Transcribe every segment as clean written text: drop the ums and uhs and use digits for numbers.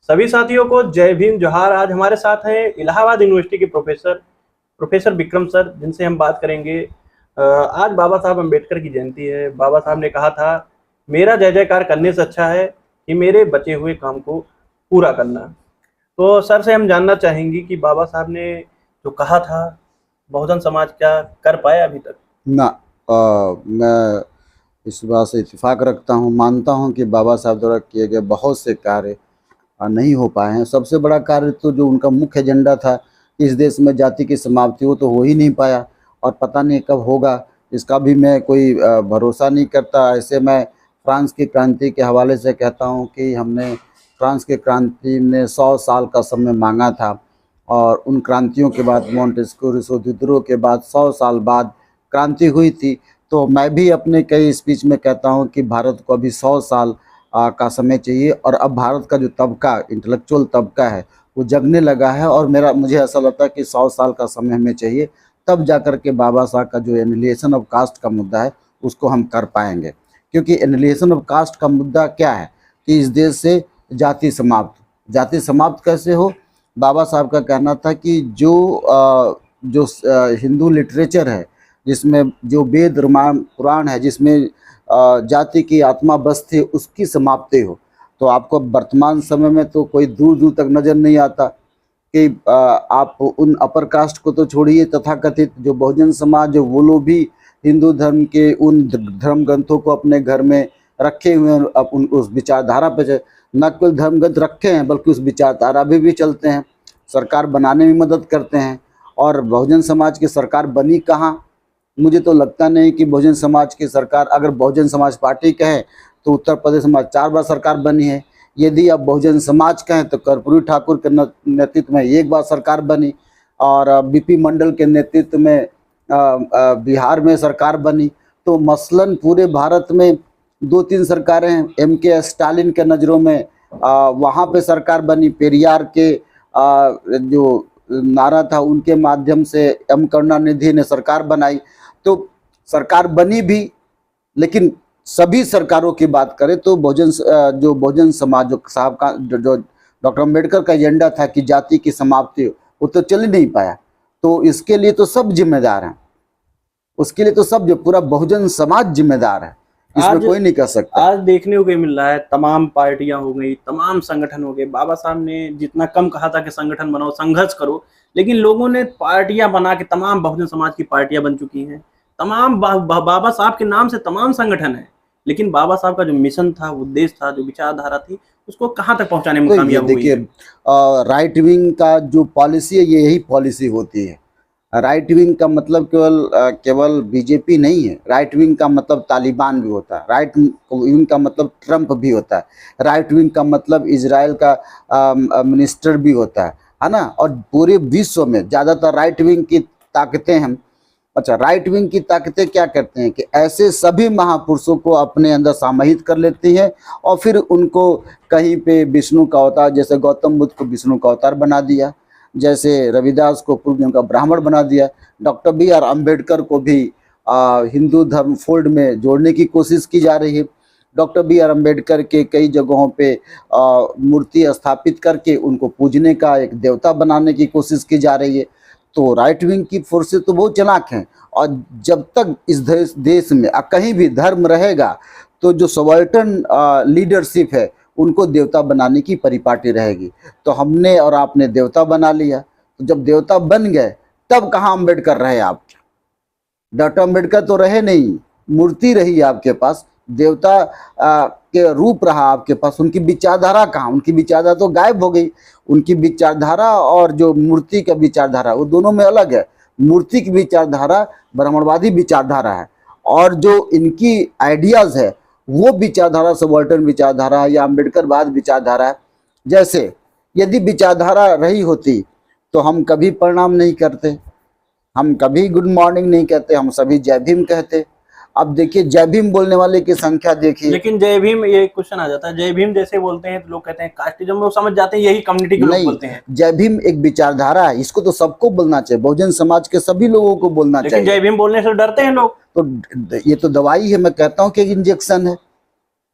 सभी साथियों को जय भीम जोहार। आज हमारे साथ हैं इलाहाबाद यूनिवर्सिटी के प्रोफेसर विक्रम सर, जिनसे हम बात करेंगे। आज बाबा साहब अम्बेडकर की जयंती है। बाबा साहब ने कहा था, मेरा जय जयकार करने से अच्छा है कि मेरे बचे हुए काम को पूरा करना। तो सर से हम जानना चाहेंगे कि बाबा साहब ने जो कहा था, बहुजन समाज क्या कर पाया अभी तक? ना मैं इस बात से इत्तेफाक रखता हूँ, मानता हूँ कि बाबा साहब द्वारा किए गए बहुत से कार्य नहीं हो पाए हैं। सबसे बड़ा कार्य तो जो उनका मुख्य एजेंडा था, इस देश में जाति की समाप्ति, वो तो हो ही नहीं पाया और पता नहीं कब होगा, इसका भी मैं कोई भरोसा नहीं करता। ऐसे मैं फ्रांस की क्रांति के हवाले से कहता हूँ कि हमने फ्रांस की क्रांति ने 100 साल का समय मांगा था और उन क्रांतियों के बाद मोंटेस्क्यू रूसो विद्रोह के बाद 100 साल बाद क्रांति हुई थी। तो मैं भी अपने कई स्पीच में कहता हूं कि भारत को अभी 100 साल का समय चाहिए और अब भारत का जो तबका, इंटेलेक्चुअल तबका है, वो जगने लगा है और मुझे ऐसा लगता है कि 100 साल का समय हमें चाहिए, तब जाकर के बाबा साहब का जो एनिहिलेशन ऑफ कास्ट का मुद्दा है उसको हम कर पाएंगे। क्योंकि एनिहिलेशन ऑफ कास्ट का मुद्दा क्या है कि इस देश से जाति समाप्त कैसे हो। बाबा साहब का कहना था कि जो हिंदू लिटरेचर है, जिसमें जो वेद रामायण पुराण है, जिसमें जाति की आत्मा बस थी, उसकी समाप्ति हो। तो आपको वर्तमान समय में तो कोई दूर दूर तक नज़र नहीं आता कि आप उन अपर कास्ट को तो छोड़िए, तथाकथित जो बहुजन समाज, वो लोग भी हिंदू धर्म के उन धर्म ग्रंथों को अपने घर में रखे हुए हैं, उस विचारधारा पे न केवल धर्म ग्रंथ रखे हैं बल्कि उस विचारधारा भी चलते हैं, सरकार बनाने में मदद करते हैं। और बहुजन समाज की सरकार बनी कहाँ? मुझे तो लगता नहीं कि बहुजन समाज की सरकार, अगर बहुजन समाज पार्टी कहें तो उत्तर प्रदेश में 4 बार सरकार बनी है। यदि अब बहुजन समाज कहें तो कर्पूरी ठाकुर के नेतृत्व में 1 बार सरकार बनी और बीपी मंडल के नेतृत्व में बिहार में सरकार बनी। तो मसलन पूरे भारत में 2-3 सरकारें हैं। MK स्टालिन के नज़रों में वहाँ पे सरकार बनी, पेरियार के जो नारा था उनके माध्यम से M करुणानिधि ने सरकार बनाई। तो सरकार बनी भी, लेकिन सभी सरकारों की बात करें तो बहुजन समाज जो साहब का जो डॉक्टर अम्बेडकर का एजेंडा था कि जाति की समाप्ति, वो तो चल ही नहीं पाया। तो इसके लिए तो सब जिम्मेदार हैं, उसके लिए तो सब, जो पूरा बहुजन समाज जिम्मेदार है, इसमें कोई नहीं कर सकता। आज देखने को मिल रहा है, तमाम पार्टियां हो गई, तमाम संगठन हो गए। बाबा साहब ने जितना कम कहा था कि संगठन बनाओ, संघर्ष करो, लेकिन लोगों ने पार्टियां बना के, तमाम बहुजन समाज की पार्टियां बन चुकी हैं। तमाम बाबा साहब के नाम से तमाम संगठन है, लेकिन बाबा साहब का जो मिशन था, उद्देश्य था, जो विचारधारा थी, उसको कहाँ तक पहुंचाने में कामयाब हुई? देखिए, राइट विंग का जो पॉलिसी है, ये यही पॉलिसी होती है। राइट विंग का मतलब केवल बीजेपी नहीं है। राइट विंग का मतलब तालिबान भी होता है, राइट विंग का मतलब ट्रंप भी होता है, राइट विंग का मतलब इजराइल का मिनिस्टर भी होता है ना। और पूरे विश्व में ज़्यादातर राइट विंग की ताकतें हैं। अच्छा, राइट विंग की ताकतें क्या करते हैं कि ऐसे सभी महापुरुषों को अपने अंदर समाहित कर लेती हैं और फिर उनको कहीं पे विष्णु का अवतार, जैसे गौतम बुद्ध को विष्णु का अवतार बना दिया, जैसे रविदास को पूर्व का ब्राह्मण बना दिया, डॉक्टर BR अम्बेडकर को भी हिंदू धर्म फोल्ड में जोड़ने की कोशिश की जा रही है। डॉक्टर BR अम्बेडकर के कई जगहों पे मूर्ति स्थापित करके उनको पूजने का एक देवता बनाने की कोशिश की जा रही है। तो राइट विंग की फोर्सेस तो बहुत चालाक हैं और जब तक इस देश में कहीं भी धर्म रहेगा तो जो सबाल्टर्न लीडरशिप है उनको देवता बनाने की परिपाटी रहेगी। तो हमने और आपने देवता बना लिया। तो जब देवता बन गए तब कहाँ अम्बेडकर रहे? आप डॉक्टर अम्बेडकर तो रहे नहीं, मूर्ति रही आपके पास, देवता के रूप रहा आपके पास, उनकी विचारधारा कहाँ? उनकी विचारधारा तो गायब हो गई। उनकी विचारधारा और जो मूर्ति का विचारधारा, वो दोनों में अलग है। मूर्ति की विचारधारा ब्राह्मणवादी विचारधारा है और जो इनकी आइडियाज है वो विचारधारा सबाल्टर्न विचारधारा या अम्बेडकरवाद विचारधारा है। जैसे यदि विचारधारा रही होती तो हम कभी प्रणाम नहीं करते, हम कभी गुड मॉर्निंग नहीं कहते, हम सभी जय भीम कहते। अब देखिए, जय भीम बोलने वाले की संख्या देखिए। लेकिन जय भीम, ये क्वेश्चन आ जाता है, जय भीम जैसे बोलते हैं तो लोग कहते हैं कास्टिज्म, लोग समझ जाते हैं यही कम्युनिटी के लोग बोलते हैं। जय भीम एक विचारधारा है, इसको तो सबको बोलना चाहिए, बहुजन समाज के सभी लोगों को बोलना चाहिए। लेकिन जय भीम बोलने से डरते हैं लोग। तो ये तो दवाई है, मैं कहता हूँ कि इंजेक्शन है।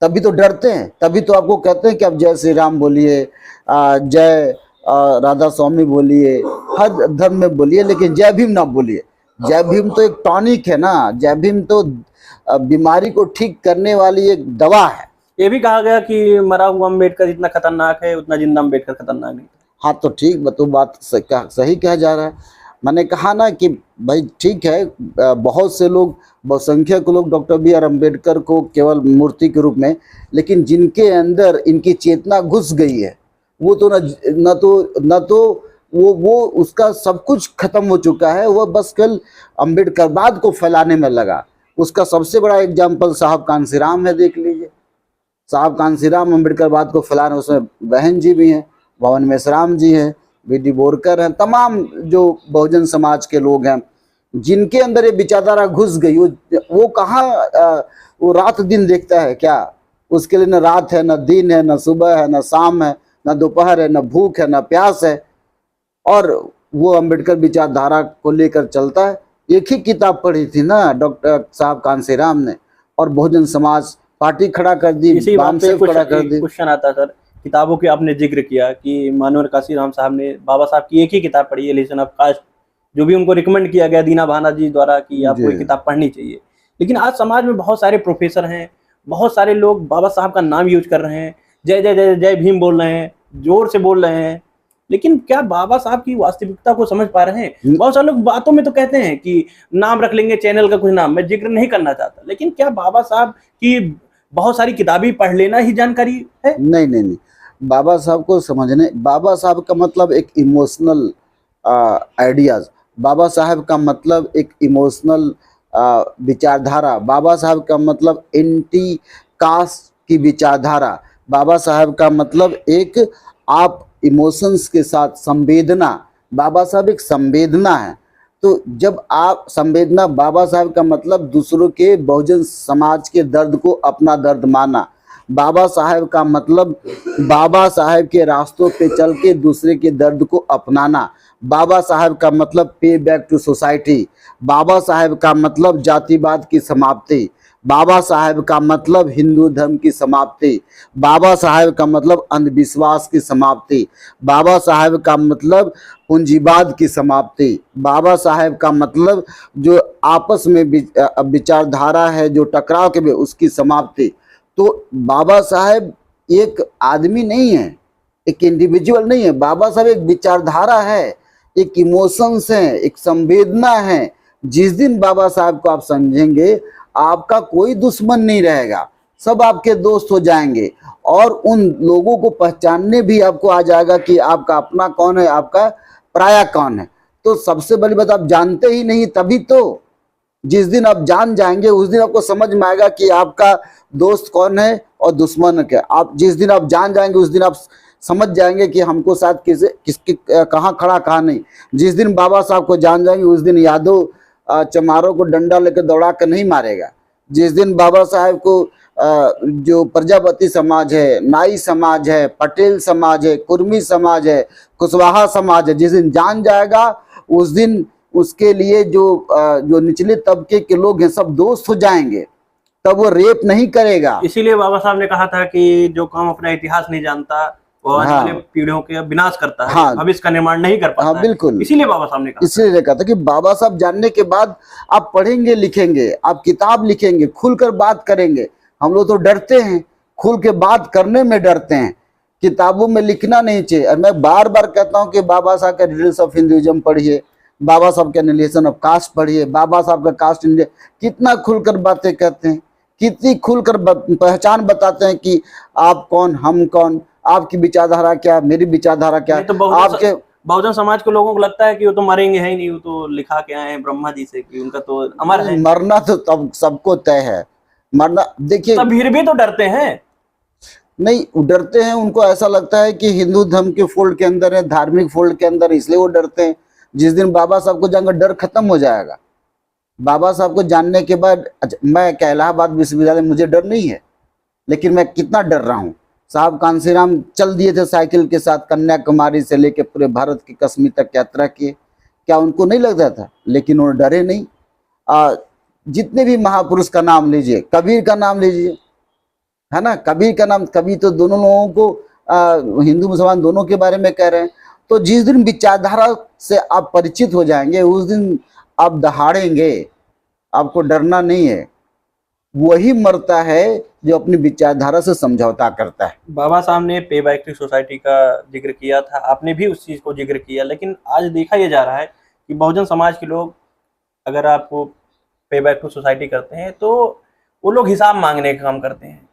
तभी तो डरते हैं, तभी तो आपको कहते हैं कि आप जय श्री राम बोलिए, जय राधा स्वामी बोलिए, हर धर्म में बोलिए, लेकिन जय भीम ना बोलिए। जय भीम तो एक टॉनिक है ना, जय भीम तो बीमारी को ठीक करने वाली एक दवा है। ये भी कहा गया कि मरा हुआ अम्बेडकर जितना खतरनाक है उतना जिंदा अम्बेडकर खतरनाक नहीं। हाँ तो ठीक, तो बात सही कहा जा रहा है। मैंने कहा ना कि भाई ठीक है, बहुत से लोग, बहुसंख्यक लोग डॉक्टर बी आर अम्बेडकर को केवल मूर्ति के रूप में, लेकिन जिनके अंदर इनकी चेतना घुस गई है वो तो न तो वो उसका सब कुछ खत्म हो चुका है, वह बस कल अम्बेडकरवाद को फैलाने में लगा। उसका सबसे बड़ा एग्जाम्पल साहब कांसीराम है, देख लीजिए। साहब कांसीराम अम्बेडकरवाद को फैलाने, उसमें बहन जी भी हैं, भवन मेश्राम जी हैं, बी.डी. बोरकर हैं, तमाम जो बहुजन समाज के लोग हैं जिनके अंदर ये विचारधारा घुस गई। वो कहाँ वो रात दिन देखता है क्या? उसके लिए न रात है, न दिन है, न सुबह है, न शाम है, न दोपहर है, न भूख है, न प्यास है, और वो अम्बेडकर विचारधारा को लेकर चलता है। एक ही किताब पढ़ी थी ना डॉक्टर साहब कांसीराम ने, और बहुजन समाज पार्टी खड़ा कर दी, इसी बात पे खड़ा कर दी। क्वेश्चन आता सर, किताबों की आपने जिक्र किया कि मानवर काशीराम साहब ने बाबा साहब की एक ही किताब पढ़ी है, एलिशन ऑफ कास्ट, जो भी उनको रिकमेंड किया गया दीना भाना जी द्वारा कि आपको ये किताब पढ़नी चाहिए। लेकिन आज समाज में बहुत सारे प्रोफेसर हैं, बहुत सारे लोग बाबा साहब का नाम यूज कर रहे हैं, जय जय जय जय भीम बोल रहे हैं, जोर से बोल रहे हैं, लेकिन क्या बाबा साहब की वास्तविकता को समझ पा रहे हैं? बहुत सारे लोग बातों में तो कहते हैं कि नाम रख लेंगे चैनल का, कुछ नाम मैं जिक्र नहीं करना चाहता, लेकिन क्या बाबा साहब की बहुत सारी किताबें पढ़ लेना ही जानकारी है? नहीं नहीं नहीं, बाबा साहब को समझने, बाबा साहब का मतलब एक इमोशनल आइडियाज, बाबा साहब का मतलब एक इमोशनल विचारधारा, बाबा साहब का मतलब एंटी कास्ट की विचारधारा, बाबा साहब का मतलब एक आप इमोशंस के साथ संवेदना, बाबा साहब एक संवेदना है। तो जब आप संवेदना, बाबा साहब का मतलब दूसरों के, बहुजन समाज के दर्द को अपना दर्द माना, बाबा साहब का मतलब बाबा साहब के रास्तों पे चल के दूसरे के दर्द को अपनाना, बाबा साहब का मतलब पे बैक टू सोसाइटी, बाबा साहब का मतलब जातिवाद की समाप्ति, बाबा साहब का मतलब हिंदू धर्म की समाप्ति, बाबा साहब का मतलब अंधविश्वास की समाप्ति, बाबा साहब का मतलब पूंजीवाद की समाप्ति, बाबा साहब का मतलब जो आपस में विचारधारा है, जो टकराव के भी, उसकी समाप्ति। तो बाबा साहब एक आदमी नहीं है, एक इंडिविजुअल नहीं है, बाबा साहब एक विचारधारा है, एक इमोशंस है, एक संवेदना है। जिस दिन बाबा साहब को आप समझेंगे, आपका कोई दुश्मन नहीं रहेगा, सब आपके दोस्त हो जाएंगे, और उन लोगों को पहचानने भी आपको आ जाएगा कि आपका अपना कौन है, आपका पराया कौन है। तो सबसे बड़ी बात, आप जानते ही नहीं, तभी तो जिस दिन आप जान जाएंगे उस दिन आपको समझ में आएगा कि आपका दोस्त कौन है और दुश्मन क्या। आप जिस दिन आप जान जाएंगे उस दिन आप समझ जाएंगे कि हमको साथ किसकी कहाँ खड़ा कहाँ नहीं। जिस दिन बाबा साहब को जान जाएंगे उस दिन यादव चमारों को डंडा लेकर दौड़ा कर नहीं मारेगा। जिस दिन बाबा साहब को जो प्रजापति समाज है, नाई समाज है, पटेल समाज है, कुर्मी समाज है, कुशवाहा समाज है, जिस दिन जान जाएगा उस दिन उसके लिए जो निचले तबके के लोग हैं सब दोस्त हो जाएंगे, तब वो रेप नहीं करेगा। इसीलिए बाबा साहब ने कहा था कि जो काम अपना इतिहास नहीं जानता वो आने वाले पीढ़ियों के विनाश करता है, भविष्य का निर्माण नहीं कर पाता। हाँ बिल्कुल, इसीलिए बाबा साहब ने कहा, इसलिए कहा था कि बाबा साहब जानने के बाद आप पढ़ेंगे, लिखेंगे, आप किताब लिखेंगे, खुलकर बात करेंगे। हम लोग तो डरते हैं, खुल के बात करने में डरते हैं, किताबों में लिखना नहीं चाहिए। और मैं बार बार कहता हूँ कि बाबा साहब का डिटेल्स ऑफ हिंदुइज्म पढ़िए, बाबा साहब का एनालिसिस ऑफ कास्ट पढ़िए, बाबा साहब का कास्ट इंडिया, कितना खुलकर बातें कहते हैं, कितनी खुलकर पहचान बताते हैं कि आप कौन, हम कौन, आपकी विचारधारा क्या, मेरी विचारधारा क्या। तो आपके बहुजन समाज के लोगों को लगता है कि वो तो मरेंगे है ही नहीं, वो तो लिखा के आए हैं ब्रह्मा जी से कि उनका तो अमर है। मरना तो तब सबको तय है, मरना। देखिए फिर भी तो डरते हैं। नहीं डरते हैं, उनको ऐसा लगता है कि हिंदू धर्म के फोल्ड के अंदर है, धार्मिक फोल्ड के अंदर, इसलिए वो डरते हैं। जिस दिन बाबा साहब को जाएंगे डर खत्म हो जाएगा। बाबा साहब को जानने के बाद, मैं इलाहाबाद विश्वविद्यालय, मुझे डर नहीं है, लेकिन मैं कितना डर रहा हूँ। साहब कांसीराम चल दिए थे साइकिल के साथ, कन्याकुमारी से लेकर पूरे भारत की कश्मीर तक यात्रा किए, क्या उनको नहीं लगता था? लेकिन उन्होंने डरे नहीं। जितने भी महापुरुष का नाम लीजिए, कबीर का नाम लीजिए, है ना। कबीर का नाम, कबीर तो दोनों लोगों को हिंदू मुसलमान दोनों के बारे में कह रहे हैं। तो जिस दिन विचारधारा से आप परिचित हो जाएंगे उस दिन आप दहाड़ेंगे, आपको डरना नहीं है। वही मरता है जो अपनी विचारधारा से समझौता करता है। बाबा साहब ने पे बैक टू सोसाइटी का जिक्र किया था, आपने भी उस चीज को जिक्र किया, लेकिन आज देखा यह जा रहा है कि बहुजन समाज के लोग अगर आपको पे बैक टू सोसाइटी करते हैं तो वो लोग हिसाब मांगने का काम करते हैं।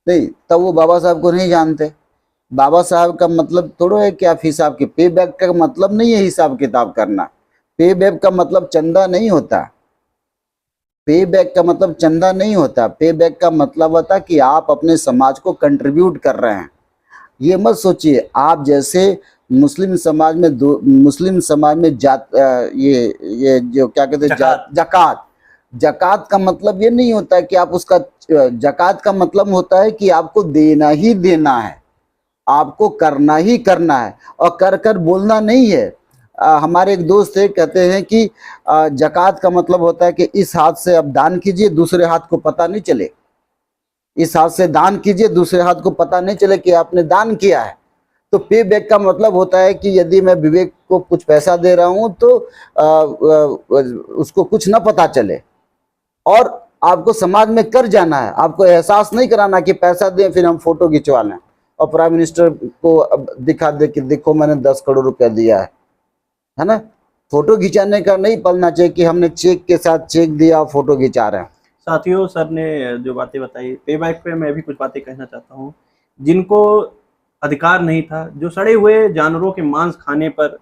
नहीं, तब वो बाबा साहब को नहीं जानते। बाबा साहब का मतलब थोड़ा है कि आप हिसाब के, पे बैक का मतलब नहीं है हिसाब किताब करना। पे बैक का मतलब चंदा नहीं होता। पे बैक का मतलब चंदा नहीं होता। पे बैक का मतलब होता कि आप अपने समाज को कंट्रीब्यूट कर रहे हैं। ये मत सोचिए आप जैसे मुस्लिम समाज में मुस्लिम समाज में ये जो क्या कहते हैं जकात। जकात का मतलब ये नहीं होता कि आप उसका, जकात का मतलब होता है कि आपको देना ही देना है, आपको करना ही करना है, और कर कर बोलना नहीं है। हमारे एक दोस्त है, कहते हैं कि जकात का मतलब होता है कि इस हाथ से अब दान कीजिए, दूसरे हाथ को पता नहीं चले। इस हाथ से दान कीजिए, दूसरे हाथ को पता नहीं चले कि आपने दान किया है। तो पे बैक का मतलब होता है कि यदि मैं विवेक को कुछ पैसा दे रहा हूं तो उसको कुछ ना पता चले, और आपको समाज में कर जाना है। आपको एहसास नहीं कराना कि पैसा दें फिर हम फोटो खिंचवा लें और प्राइम मिनिस्टर को दिखा दे कि देखो मैंने 10 करोड़ रुपया दिया है ना। फोटो खिंचाने का नहीं पलना चाहिए कि हमने चेक के साथ चेक दिया और फोटो खिंचा रहे हैं। साथियों, सर ने जो बातें बताई पे बैक पे मैं भी कुछ बातें कहना चाहता हूँ। जिनको अधिकार नहीं था, जो सड़े हुए जानवरों के मांस खाने पर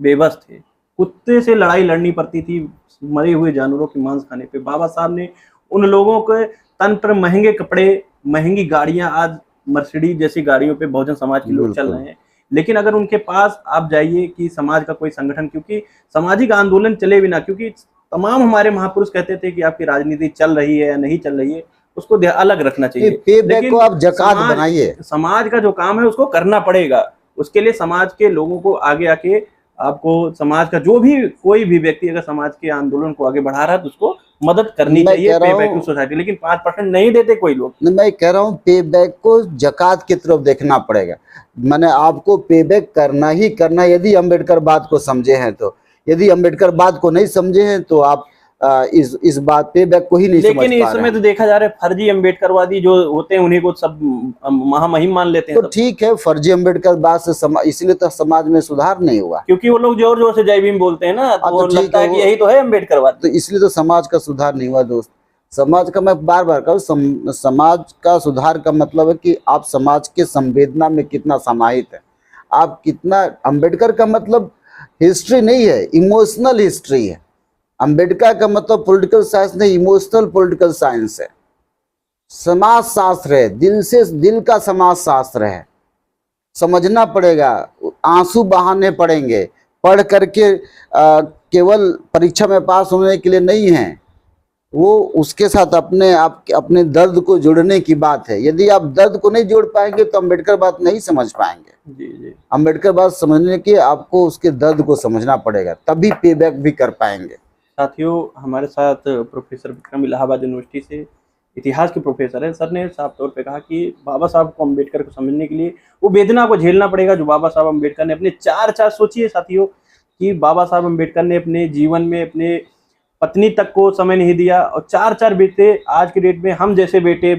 बेबस थे, कुत्ते से लड़ाई लड़नी पड़ती थी मरे हुए जानवरों के मांस खाने पे, बाबा साहब ने उन लोगों के तन पर महंगे कपड़े, महंगी गाड़ियां, आज मर्सिडीज जैसी गाड़ियों पे बहुजन समाज के लोग चल रहे हैं। लेकिन अगर उनके पास आप जाइए कि समाज का कोई संगठन, क्योंकि सामाजिक आंदोलन चले बिना, क्योंकि तमाम हमारे महापुरुष कहते थे कि आपकी राजनीति चल रही है या नहीं चल रही है उसको अलग रखना चाहिए, पे बैक को आप जकात बनाइए। समाज का जो काम है उसको करना पड़ेगा। उसके लिए समाज के लोगों को आगे आके, आपको समाज का जो भी कोई भी व्यक्ति अगर समाज के आंदोलन को आगे बढ़ा रहा है तो उसको मदद करनी चाहिए पे बैक टू सोसाइटी। लेकिन 5% नहीं देते कोई लोग। मैं कह रहा हूँ पे बैक को जकात की तरफ देखना पड़ेगा। मैंने आपको पे बैक करना ही करना, यदि अम्बेडकर बात को समझे हैं तो। यदि अम्बेडकर बात को नहीं समझे हैं तो आप इस बात पे बैक को ही नहीं समझ पा रहे हैं। लेकिन इस समय तो देखा जा रहा है फर्जी अम्बेडकरवादी जो होते हैं उन्हीं को सब महामहिम मान लेते हैं। तो ठीक है, फर्जी अम्बेडकर बात से इसलिए तो समाज में सुधार नहीं हुआ, क्योंकि वो लोग जोर जोर से जय भीम बोलते हैं ना, तो लगता है कि यही तो है अम्बेडकरवाद। तो इसलिए तो समाज का सुधार नहीं हुआ दोस्त। समाज का, मैं बार बार कहूँ, समाज का सुधार का मतलब है कि आप समाज के संवेदना में कितना समाहित है, आप कितना। अम्बेडकर का मतलब हिस्ट्री नहीं है, इमोशनल हिस्ट्री है। अम्बेडकर का मतलब पॉलिटिकल साइंस नहीं, इमोशनल पॉलिटिकल साइंस है, समाज शास्त्र है, दिल से दिल का समाज शास्त्र है। समझना पड़ेगा, आंसू बहाने पड़ेंगे, पढ़ करके केवल परीक्षा में पास होने के लिए नहीं है, वो उसके साथ अपने दर्द को जोड़ने की बात है। यदि आप दर्द को नहीं जोड़ पाएंगे तो अम्बेडकर बात नहीं समझ पाएंगे। जी। अम्बेडकर बात समझने के आपको उसके दर्द को समझना पड़ेगा, तभी पे बैक भी कर पाएंगे। साथियों, हमारे साथ प्रोफेसर विक्रम इलाहाबाद यूनिवर्सिटी से इतिहास के प्रोफेसर है। सर ने साफ तौर पे कहा कि बाबा साहब को अम्बेडकर को समझने के लिए वो वेदना को झेलना पड़ेगा जो बाबा साहब अम्बेडकर ने अपने चार सोचिए साथियों कि बाबा साहब अम्बेडकर ने अपने जीवन में अपने पत्नी तक को समय नहीं दिया, और चार बेटे, आज के डेट में हम जैसे बेटे,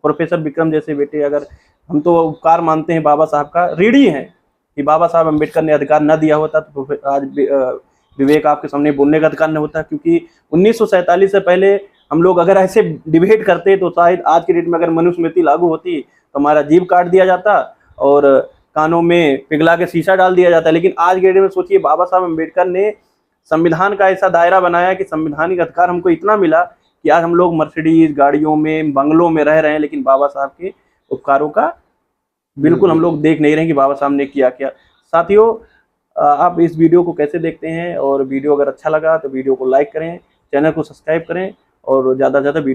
प्रोफेसर विक्रम जैसे बेटे, अगर हम तो उपकार मानते हैं बाबा साहब का, ऋणी है कि बाबा साहब अम्बेडकर ने अधिकार न दिया होता तो आज विवेक आपके सामने बोलने का अधिकार नहीं होता। क्योंकि 1947 से पहले हम लोग अगर ऐसे डिबेट करते तो शायद आज के डेट में अगर मनुस्मृति लागू होती तो हमारा जीभ काट दिया जाता और कानों में पिघला के शीशा डाल दिया जाता। लेकिन आज के डेट में सोचिए, बाबा साहब अम्बेडकर ने संविधान का ऐसा दायरा बनाया कि संवैधानिक अधिकार हमको इतना मिला कि आज हम लोग मर्सिडीज गाड़ियों में, बंगलों में रह रहे हैं, लेकिन बाबा साहब के उपकारों का बिल्कुल हम लोग देख नहीं रहे हैं कि बाबा साहब ने किया क्या। साथियों, आप इस वीडियो को कैसे देखते हैं, और वीडियो अगर अच्छा लगा तो वीडियो को लाइक करें, चैनल को सब्सक्राइब करें और ज़्यादा से ज़्यादा वीडियो